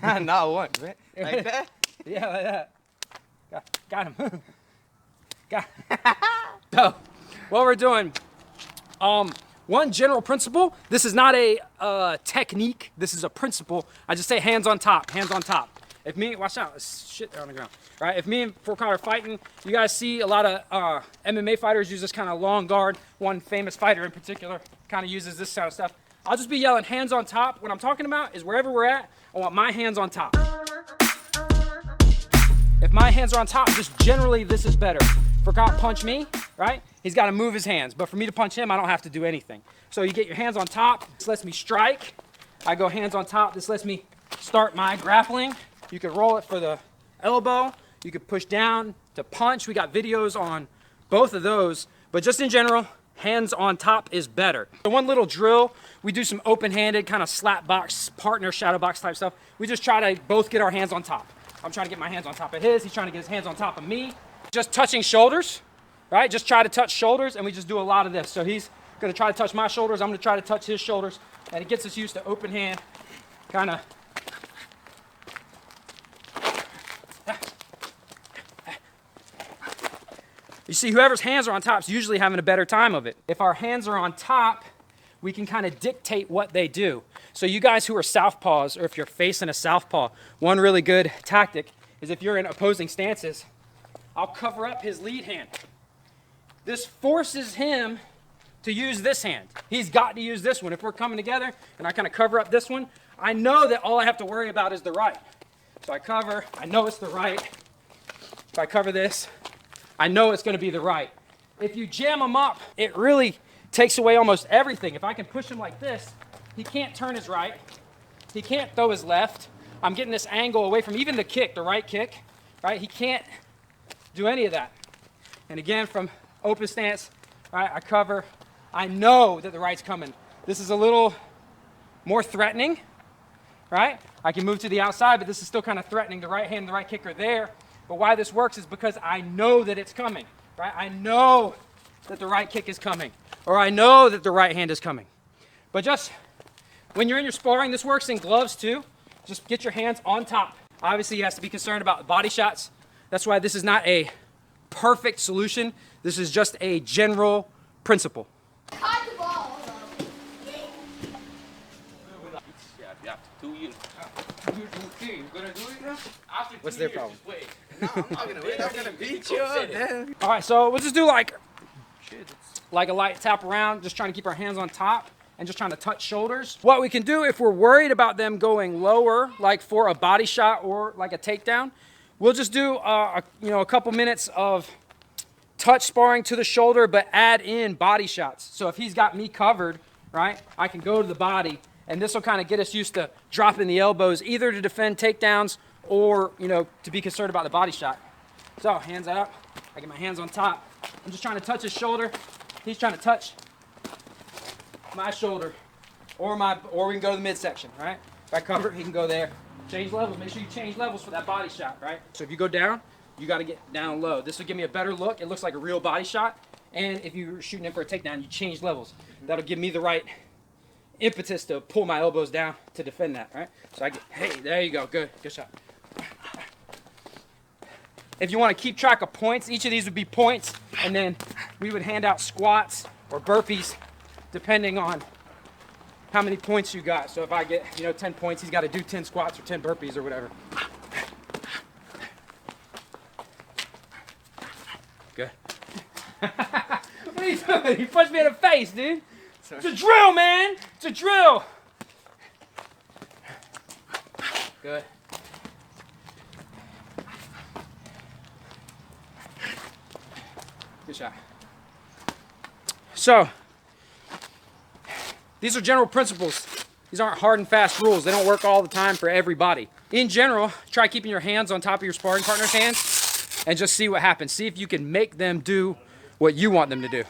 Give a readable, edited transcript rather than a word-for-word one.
Not once, man. Like that? Yeah, like that. Got him. So, what we're doing, one general principle, this is not a technique, this is a principle. I just say hands on top, hands on top. If me, watch out, there's shit there on the ground, right? If me and Furkan are fighting, you guys see a lot of MMA fighters use this kind of long guard. One famous fighter in particular kind of uses this kind of stuff. I'll just be yelling hands on top. What I'm talking about is wherever we're at, I want my hands on top. If my hands are on top, just generally this is better. Furkan punch me, right? He's got to move his hands, but for me to punch him, I don't have to do anything. So you get your hands on top. This lets me strike. I go hands on top. This lets me start my grappling. You can roll it for the elbow. You can push down to punch. We got videos on both of those, but just in general, hands on top is better. So one little drill, we do some open-handed kind of slap box, partner shadow box type stuff. We just try to both get our hands on top. I'm trying to get my hands on top of his. He's trying to get his hands on top of me. Just touching shoulders, right? Just try to touch shoulders, and we just do a lot of this. So he's gonna try to touch my shoulders. I'm gonna try to touch his shoulders, and it gets us used to open hand, kind of. You see, whoever's hands are on top is usually having a better time of it. If our hands are on top, we can kind of dictate what they do. So you guys who are southpaws, or if you're facing a southpaw, one really good tactic is if you're in opposing stances, I'll cover up his lead hand. This forces him to use this hand. He's got to use this one. If we're coming together and I kind of cover up this one, I know that all I have to worry about is the right. So I cover, I know it's the right. If I cover this, I know it's going to be the right. If you jam him up, it really takes away almost everything. If I can push him like this, he can't turn his right. He can't throw his left. I'm getting this angle away from even the kick, the right kick, right? He can't do any of that. And again, from open stance, right, I cover. I know that the right's coming. This is a little more threatening, right? I can move to the outside, but this is still kind of threatening. The right hand and the right kick are there. But why this works is because I know that it's coming, right? I know that the right kick is coming, or I know that the right hand is coming. But just when you're in your sparring, this works in gloves too. Just get your hands on top. Obviously, you have to be concerned about body shots. That's why this is not a perfect solution. This is just a general principle. What's their problem? No, I'm not gonna wait. I'm gonna beat you up, man. All right, so we'll just do like a light tap around, just trying to keep our hands on top and just trying to touch shoulders. What we can do if we're worried about them going lower, like for a body shot or like a takedown, we'll just do a couple minutes of touch sparring to the shoulder, but add in body shots. So if he's got me covered, right, I can go to the body, and this will kind of get us used to dropping the elbows, either to defend takedowns or, to be concerned about the body shot. So hands up, I get my hands on top. I'm just trying to touch his shoulder. He's trying to touch my shoulder, or we can go to the midsection, right? If I cover, he can go there. Change levels. Make sure you change levels for that body shot, right? So if you go down, you got to get down low. This will give me a better look. It looks like a real body shot. And if you're shooting in for a takedown, you change levels. That'll give me the right impetus to pull my elbows down to defend that, right? So I get, hey, there you go. Good shot. If you want to keep track of points, each of these would be points, and then we would hand out squats or burpees depending on how many points you got. So if I get, 10 points, he's got to do 10 squats or 10 burpees or whatever. Good. What are you doing? You punched me in the face, dude. Sorry. It's a drill, man. It's a drill. Good. Good shot. So, these are general principles. These aren't hard and fast rules. They don't work all the time for everybody. In general, try keeping your hands on top of your sparring partner's hands and just see what happens. See if you can make them do what you want them to do.